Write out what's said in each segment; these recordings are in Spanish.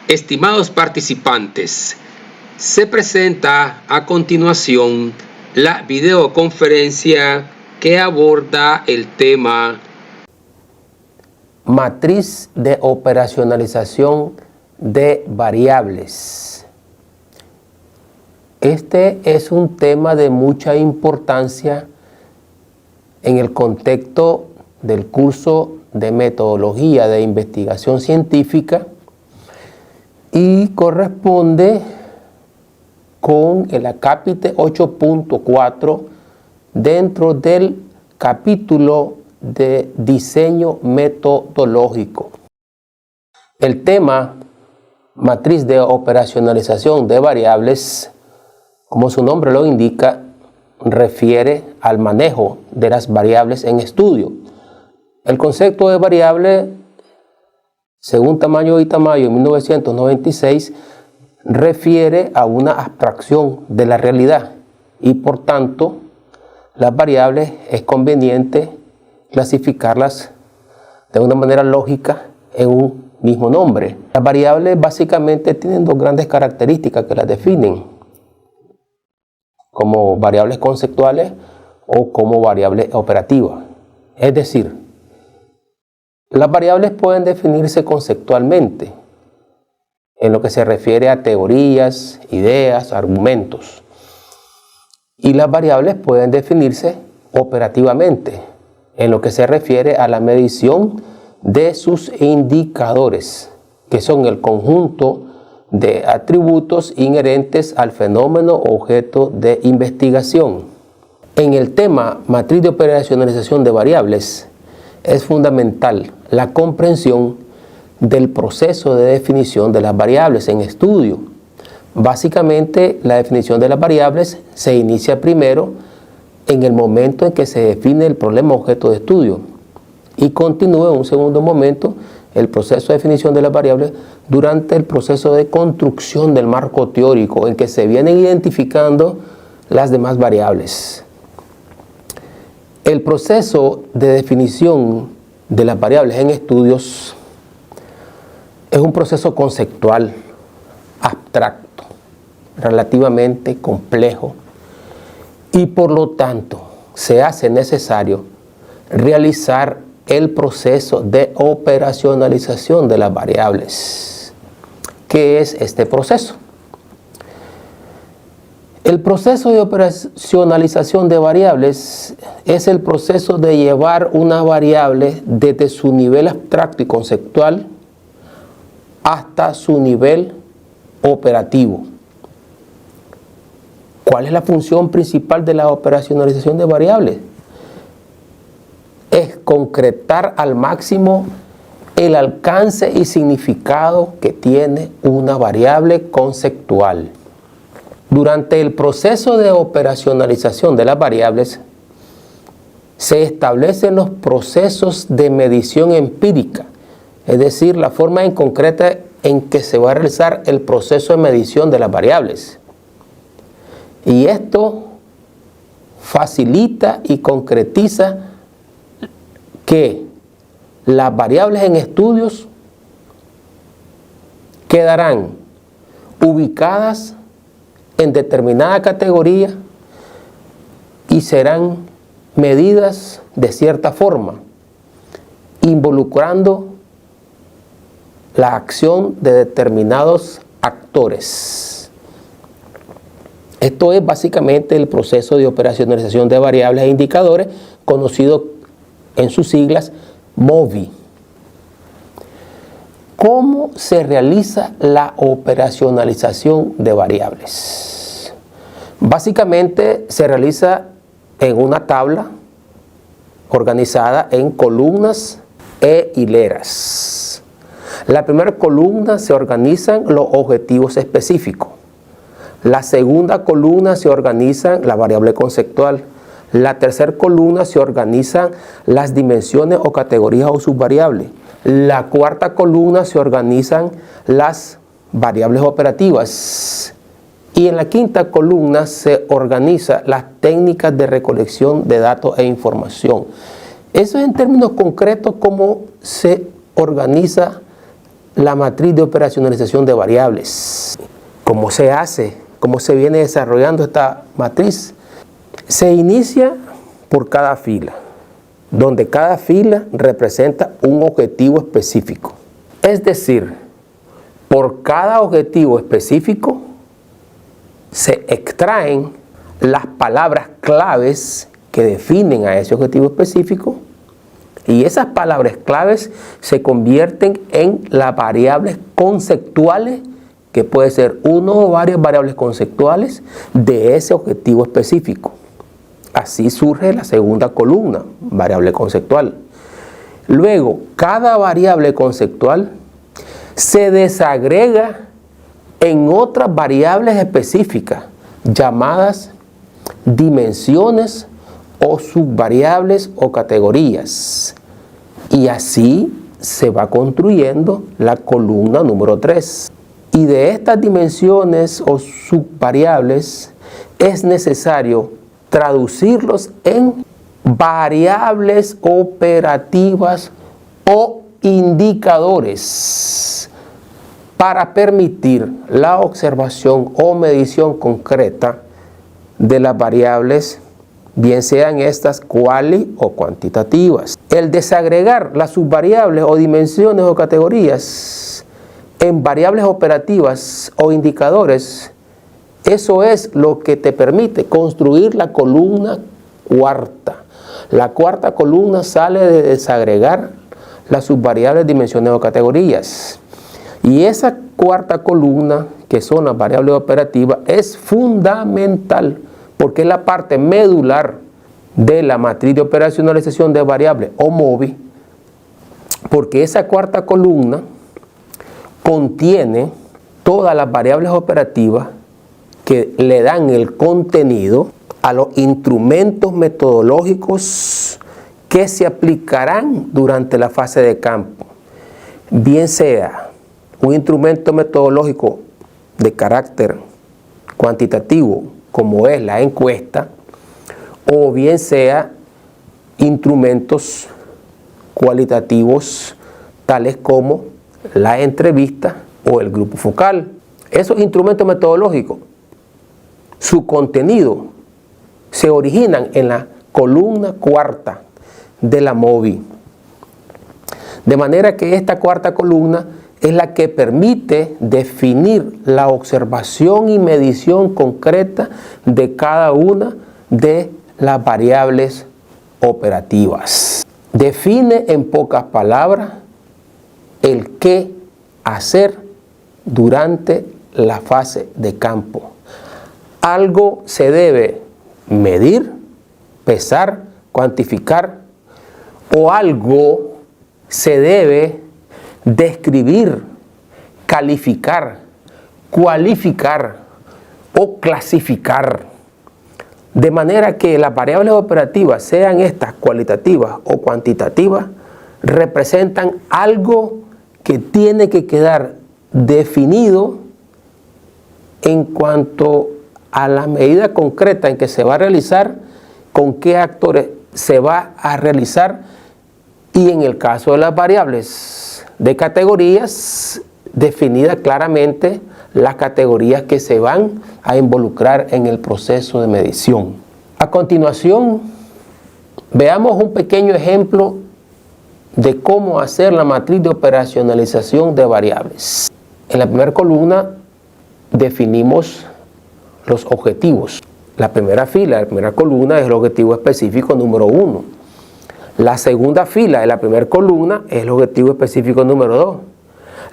Estimados participantes, se presenta a continuación la videoconferencia que aborda el tema Matriz de operacionalización de variables. Este es un tema de mucha importancia en el contexto del curso de metodología de investigación científica y corresponde con el acápite 8.4 dentro del capítulo de diseño metodológico. El tema matriz de operacionalización de variables, como su nombre lo indica, refiere al manejo de las variables en estudio. El concepto de variable, según Tamayo y Tamayo en 1996, refiere a una abstracción de la realidad y por tanto las variables es conveniente clasificarlas de una manera lógica en un mismo nombre. Las variables básicamente tienen dos grandes características que las definen, como variables conceptuales o como variables operativas. Es decir, las variables pueden definirse conceptualmente en lo que se refiere a teorías, ideas, argumentos. Y las variables pueden definirse operativamente en lo que se refiere a la medición de sus indicadores, que son el conjunto de atributos inherentes al fenómeno objeto de investigación. En el tema matriz de operacionalización de variables, es fundamental la comprensión del proceso de definición de las variables en estudio. Básicamente, la definición de las variables se inicia primero en el momento en que se define el problema objeto de estudio y continúa en un segundo momento el proceso de definición de las variables durante el proceso de construcción del marco teórico en que se vienen identificando las demás variables. El proceso de definición de las variables en estudios es un proceso conceptual, abstracto, relativamente complejo y por lo tanto se hace necesario realizar el proceso de operacionalización de las variables. ¿Qué es este proceso? El proceso de operacionalización de variables es el proceso de llevar una variable desde su nivel abstracto y conceptual hasta su nivel operativo. ¿Cuál es la función principal de la operacionalización de variables? Es concretar al máximo el alcance y significado que tiene una variable conceptual. Durante el proceso de operacionalización de las variables, se establecen los procesos de medición empírica, es decir, la forma en concreta en que se va a realizar el proceso de medición de las variables. Y esto facilita y concretiza que las variables en estudios quedarán ubicadas en determinada categoría y serán medidas de cierta forma, involucrando la acción de determinados actores. Esto es básicamente el proceso de operacionalización de variables e indicadores, conocido en sus siglas MOVI. ¿Cómo se realiza la operacionalización de variables? Básicamente se realiza en una tabla organizada en columnas e hileras. La primera columna se organizan los objetivos específicos. La segunda columna se organiza la variable conceptual. La tercera columna se organizan las dimensiones o categorías o subvariables. La cuarta columna se organizan las variables operativas. Y en la quinta columna se organizan las técnicas de recolección de datos e información. Eso es en términos concretos cómo se organiza la matriz de operacionalización de variables. ¿Cómo se hace? ¿Cómo se viene desarrollando esta matriz? Se inicia por cada fila, donde cada fila representa un objetivo específico. Es decir, por cada objetivo específico se extraen las palabras claves que definen a ese objetivo específico, y esas palabras claves se convierten en las variables conceptuales, que puede ser uno o varias variables conceptuales de ese objetivo específico. Así surge la segunda columna, variable conceptual. Luego, cada variable conceptual se desagrega en otras variables específicas, llamadas dimensiones o subvariables o categorías. Y así se va construyendo la columna número 3. Y de estas dimensiones o subvariables es necesario traducirlos en variables operativas o indicadores para permitir la observación o medición concreta de las variables, bien sean estas cuali o cuantitativas. El desagregar las subvariables o dimensiones o categorías en variables operativas o indicadores, eso es lo que te permite construir la columna cuarta. La cuarta columna sale de desagregar las subvariables, dimensiones o categorías. Y esa cuarta columna, que son las variables operativas, es fundamental porque es la parte medular de la matriz de operacionalización de variables o MOVI, porque esa cuarta columna contiene todas las variables operativas que le dan el contenido a los instrumentos metodológicos que se aplicarán durante la fase de campo, bien sea un instrumento metodológico de carácter cuantitativo, como es la encuesta, o bien sea instrumentos cualitativos tales como la entrevista o el grupo focal. Esos instrumentos metodológicos, su contenido se originan en la columna cuarta de la MOVI. De manera que esta cuarta columna es la que permite definir la observación y medición concreta de cada una de las variables operativas. Define en pocas palabras el qué hacer durante la fase de campo. Algo se debe medir, pesar, cuantificar, o algo se debe describir, calificar, cualificar o clasificar. De manera que las variables operativas, sean estas cualitativas o cuantitativas, representan algo que tiene que quedar definido en cuanto a la medida concreta en que se va a realizar, con qué actores se va a realizar, y en el caso de las variables de categorías, definida claramente las categorías que se van a involucrar en el proceso de medición. A continuación, veamos un pequeño ejemplo de cómo hacer la matriz de operacionalización de variables. En la primera columna definimos los objetivos. La primera fila, la primera columna es el objetivo específico número 1. La segunda fila de la primera columna es el objetivo específico número 2.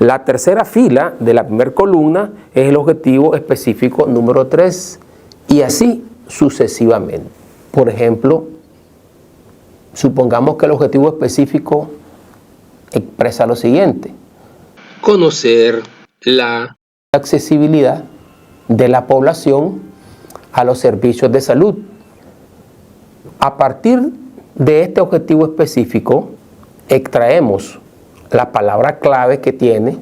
La tercera fila de la primera columna es el objetivo específico número 3. Y así sucesivamente. Por ejemplo, supongamos que el objetivo específico expresa lo siguiente: conocer la accesibilidad de la población a los servicios de salud. A partir de este objetivo específico, extraemos la palabra clave que tiene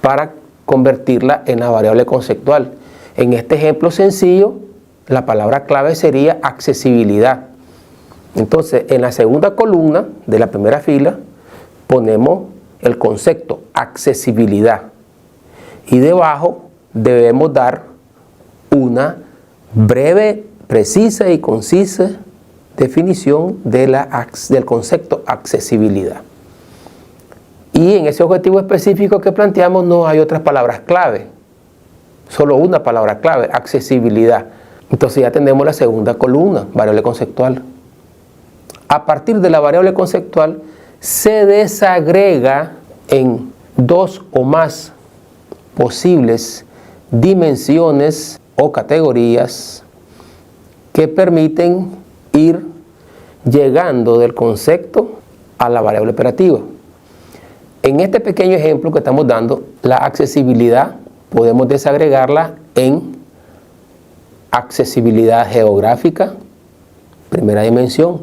para convertirla en la variable conceptual. En este ejemplo sencillo, la palabra clave sería accesibilidad. Entonces, en la segunda columna de la primera fila, ponemos el concepto accesibilidad y debajo debemos dar una breve, precisa y concisa definición del concepto accesibilidad. Y en ese objetivo específico que planteamos no hay otras palabras clave, solo una palabra clave, accesibilidad. Entonces ya tenemos la segunda columna, variable conceptual. A partir de la variable conceptual se desagrega en dos o más posibles dimensiones o categorías que permiten ir llegando del concepto a la variable operativa. En este pequeño ejemplo que estamos dando, la accesibilidad podemos desagregarla en accesibilidad geográfica, primera dimensión,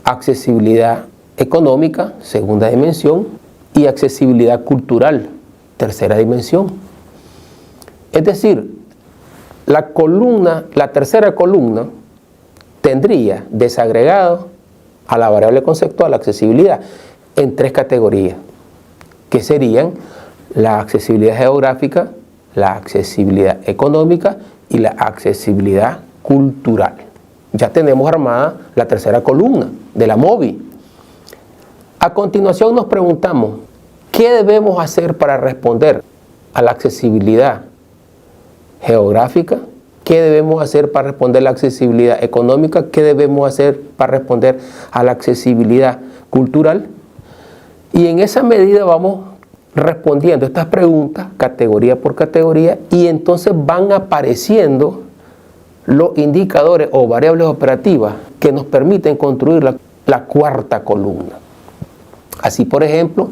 accesibilidad económica, segunda dimensión, y accesibilidad cultural, tercera dimensión. Es decir, la tercera columna tendría desagregado a la variable conceptual, la accesibilidad, en tres categorías, que serían la accesibilidad geográfica, la accesibilidad económica y la accesibilidad cultural. Ya tenemos armada la tercera columna de la MOVI. A continuación nos preguntamos, ¿qué debemos hacer para responder a la accesibilidad geográfica? ¿Qué debemos hacer para responder a la accesibilidad económica? ¿Qué debemos hacer para responder a la accesibilidad cultural? Y en esa medida vamos respondiendo estas preguntas categoría por categoría y entonces van apareciendo los indicadores o variables operativas que nos permiten construir la cuarta columna. Así, por ejemplo,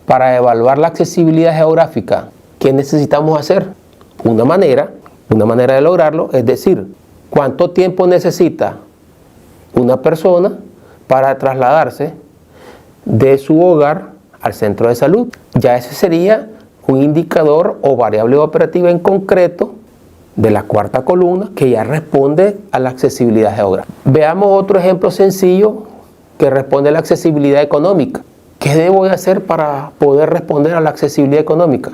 para evaluar la accesibilidad geográfica, ¿qué necesitamos hacer? Una manera de lograrlo es decir, ¿cuánto tiempo necesita una persona para trasladarse de su hogar al centro de salud? Ya ese sería un indicador o variable operativa en concreto de la cuarta columna que ya responde a la accesibilidad geográfica. Veamos otro ejemplo sencillo que responde a la accesibilidad económica. ¿Qué debo de hacer para poder responder a la accesibilidad económica?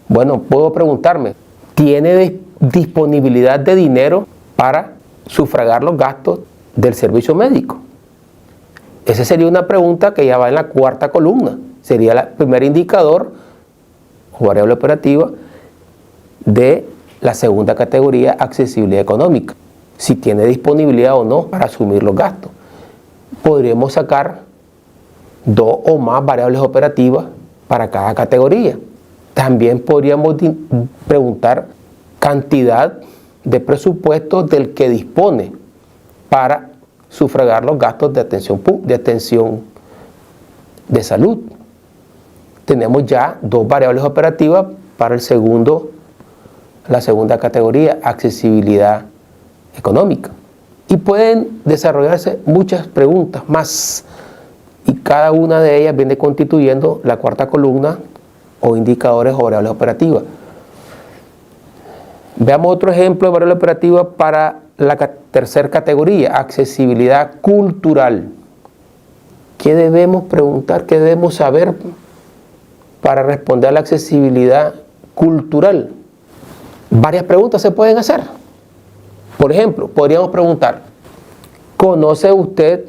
Bueno, puedo preguntarme, ¿tiene disponibilidad de dinero para sufragar los gastos del servicio médico? Esa sería una pregunta que ya va en la cuarta columna. Sería el primer indicador o variable operativa de la segunda categoría, accesibilidad económica. Si tiene disponibilidad o no para asumir los gastos. Podríamos sacar dos o más variables operativas para cada categoría. También podríamos preguntar cantidad de presupuesto del que dispone para sufragar los gastos de atención de salud. Tenemos ya dos variables operativas para la segunda categoría, accesibilidad económica. Y pueden desarrollarse muchas preguntas más y cada una de ellas viene constituyendo la cuarta columna o indicadores o variables operativas. Veamos otro ejemplo de variable operativa para la tercera categoría, accesibilidad cultural. ¿Qué debemos preguntar? ¿Qué debemos saber para responder a la accesibilidad cultural? Varias preguntas se pueden hacer. Por ejemplo, podríamos preguntar, ¿conoce usted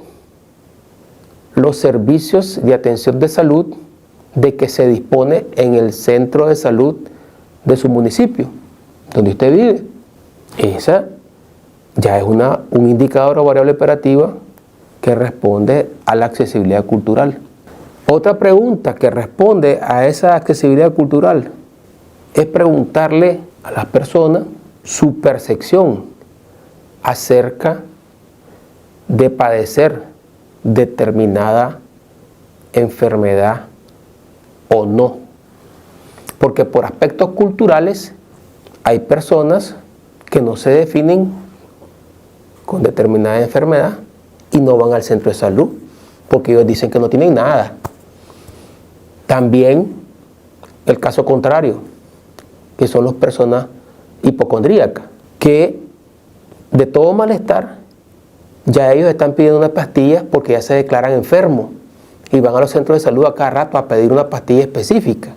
los servicios de atención de salud de que se dispone en el centro de salud de su municipio, donde usted vive? Esa ya es un indicador o variable operativa que responde a la accesibilidad cultural. Otra pregunta que responde a esa accesibilidad cultural es preguntarle a las personas su percepción acerca de padecer determinada enfermedad o no. Porque por aspectos culturales hay personas que no se definen con determinada enfermedad y no van al centro de salud porque ellos dicen que no tienen nada. También el caso contrario, que son las personas hipocondríacas, que de todo malestar ya ellos están pidiendo unas pastillas porque ya se declaran enfermos. y van a los centros de salud a cada rato a pedir una pastilla específica,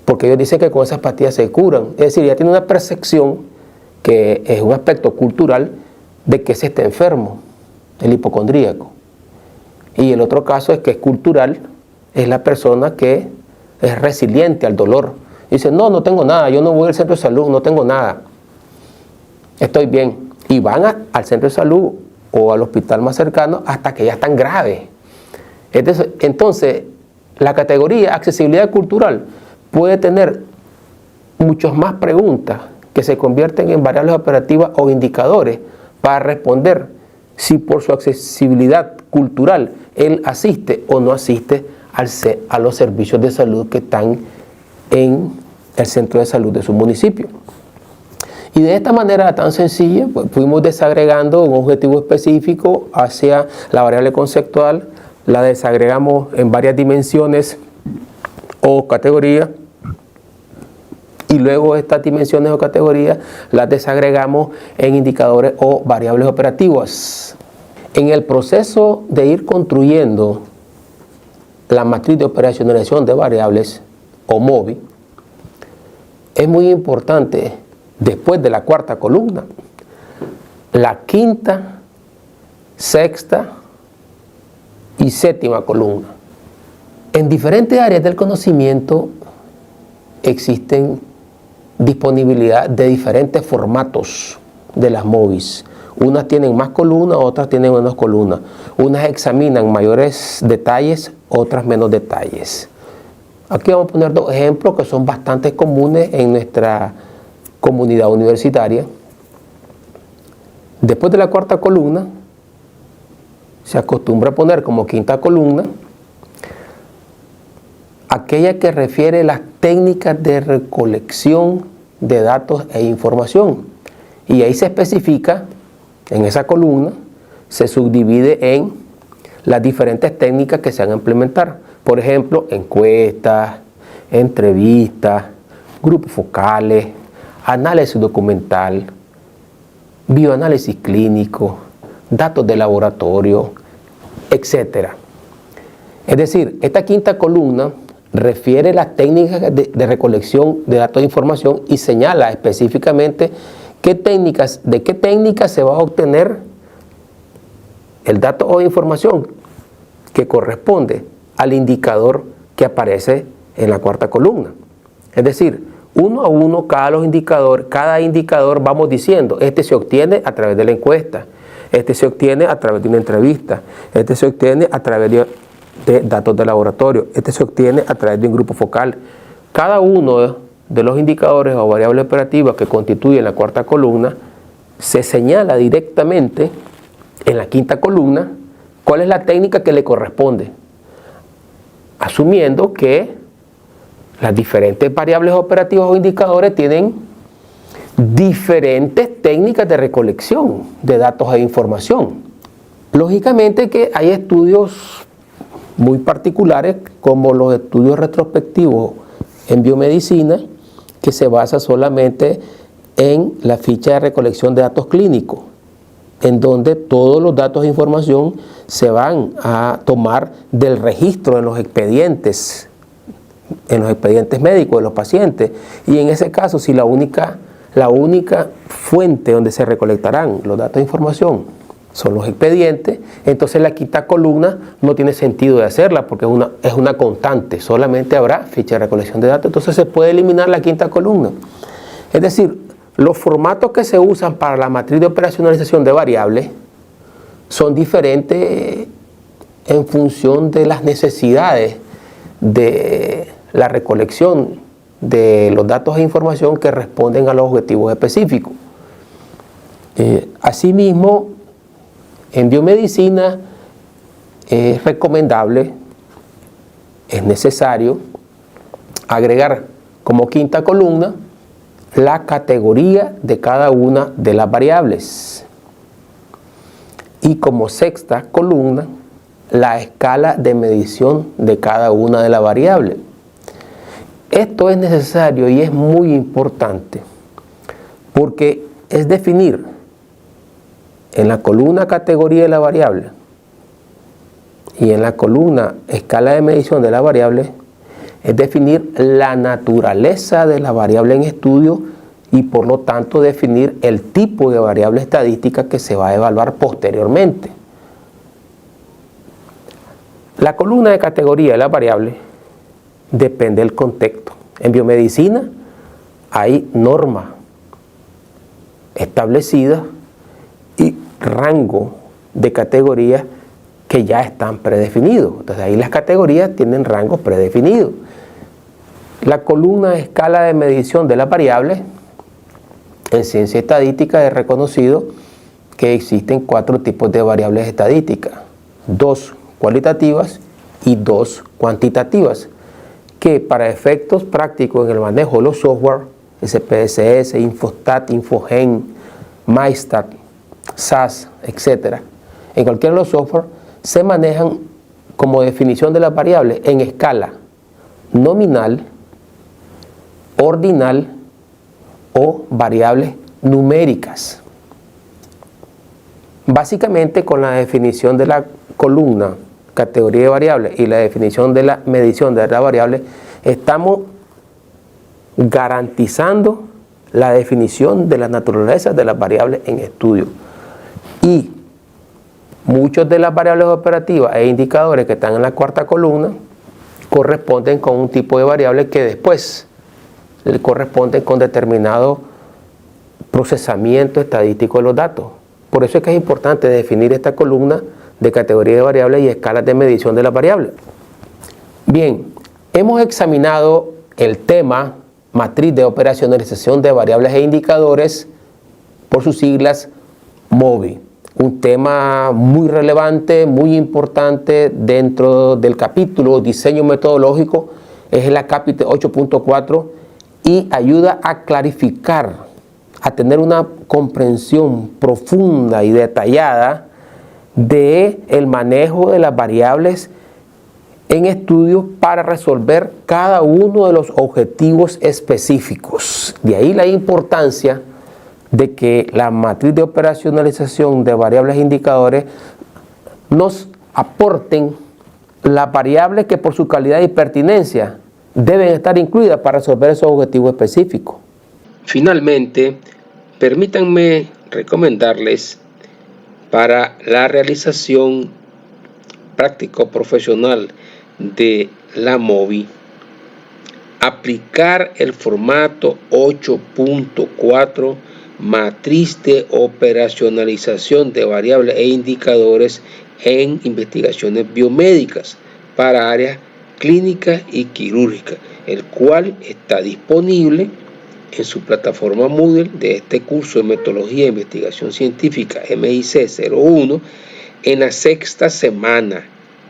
porque ellos dicen que con esas pastillas se curan. Es decir, ya tiene una percepción que es un aspecto cultural de que se está enfermo, el hipocondríaco. Y el otro caso es que es cultural, es la persona que es resiliente al dolor. Dice, no, no tengo nada, yo no voy al centro de salud, no tengo nada, estoy bien. Y van al centro de salud o al hospital más cercano hasta que ya están graves. Entonces, la categoría accesibilidad cultural puede tener muchas más preguntas que se convierten en variables operativas o indicadores para responder si por su accesibilidad cultural él asiste o no asiste a los servicios de salud que están en el centro de salud de su municipio. Y de esta manera tan sencilla, pues, fuimos desagregando un objetivo específico hacia la variable conceptual, la desagregamos en varias dimensiones o categorías, y luego estas dimensiones o categorías las desagregamos en indicadores o variables operativas. En el proceso de ir construyendo la matriz de operacionalización de variables o MOVI, es muy importante, después de la cuarta columna, la quinta, sexta y séptima columna. En diferentes áreas del conocimiento existen disponibilidad de diferentes formatos de las MOVIs. Unas tienen más columnas, otras tienen menos columnas. Unas examinan mayores detalles, otras menos detalles. Aquí vamos a poner dos ejemplos que son bastante comunes en nuestra comunidad universitaria. Después de la cuarta columna, se acostumbra a poner como quinta columna aquella que refiere las técnicas de recolección de datos e información. Y ahí se especifica, en esa columna, se subdivide en las diferentes técnicas que se van a implementar. Por ejemplo, encuestas, entrevistas, grupos focales, análisis documental, bioanálisis clínico, datos de laboratorio, etc. Es decir, esta quinta columna refiere las técnicas de recolección de datos de información y señala específicamente de qué técnicas se va a obtener el dato o información que corresponde al indicador que aparece en la cuarta columna. Es decir, uno a uno cada indicador vamos diciendo, este se obtiene a través de la encuesta, este se obtiene a través de una entrevista, este se obtiene a través de datos de laboratorio, este se obtiene a través de un grupo focal. Cada uno de los indicadores o variables operativas que constituyen la cuarta columna se señala directamente en la quinta columna cuál es la técnica que le corresponde, asumiendo que las diferentes variables operativas o indicadores tienen diferentes técnicas de recolección de datos e información. Lógicamente que hay estudios muy particulares, como los estudios retrospectivos en biomedicina, que se basa solamente en la ficha de recolección de datos clínicos, en donde todos los datos e información se van a tomar del registro en los expedientes médicos de los pacientes. Y en ese caso, si la única fuente donde se recolectarán los datos de información son los expedientes, entonces la quinta columna no tiene sentido de hacerla porque es una constante, solamente habrá ficha de recolección de datos, entonces se puede eliminar la quinta columna. Es decir, los formatos que se usan para la matriz de operacionalización de variables son diferentes en función de las necesidades de la recolección de los datos e información que responden a los objetivos específicos. Asimismo, en biomedicina es recomendable, es necesario agregar como quinta columna la categoría de cada una de las variables y como sexta columna la escala de medición de cada una de las variables. Esto es necesario y es muy importante porque es definir en la columna categoría de la variable y en la columna escala de medición de la variable es definir la naturaleza de la variable en estudio y por lo tanto definir el tipo de variable estadística que se va a evaluar posteriormente. La columna de categoría de la variable depende del contexto. En biomedicina hay normas establecidas y rango de categorías que ya están predefinidos. Entonces ahí las categorías tienen rangos predefinidos. La columna de escala de medición de las variables, en ciencia estadística es reconocido que existen 4 tipos de variables estadísticas, 2 cualitativas y 2 cuantitativas, que para efectos prácticos en el manejo de los software, SPSS, Infostat, Infogen, MyStat, SAS, etc., en cualquiera de los software se manejan como definición de las variables en escala nominal, ordinal o variables numéricas. Básicamente, con la definición de la columna categoría de variables y la definición de la medición de la variable, estamos garantizando la definición de la naturaleza de las variables en estudio. Y muchas de las variables operativas e indicadores que están en la cuarta columna corresponden con un tipo de variable que después le corresponden con determinado procesamiento estadístico de los datos. Por eso es que es importante definir esta columna de categoría de variables y escalas de medición de las variables. Bien, hemos examinado el tema matriz de operacionalización de variables e indicadores, por sus siglas MOVI. Un tema muy relevante, muy importante dentro del capítulo diseño metodológico, es el acápite 8.4 y ayuda a clarificar, a tener una comprensión profunda y detallada del manejo de las variables en estudio para resolver cada uno de los objetivos específicos. De ahí la importancia de que la matriz de operacionalización de variables e indicadores nos aporten las variables que por su calidad y pertinencia deben estar incluidas para resolver esos objetivos específicos. Finalmente, permítanme recomendarles para la realización práctico-profesional de la MOVI, aplicar el formato 8.4 matriz de operacionalización de variables e indicadores en investigaciones biomédicas para áreas clínicas y quirúrgicas, el cual está disponible en su plataforma Moodle de este curso de Metodología e Investigación Científica MIC 01 en la 6ª semana,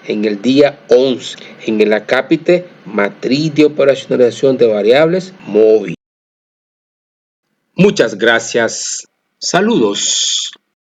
en el día 11, en el acápite Matriz de Operacionalización de Variables MOVI. Muchas gracias. Saludos.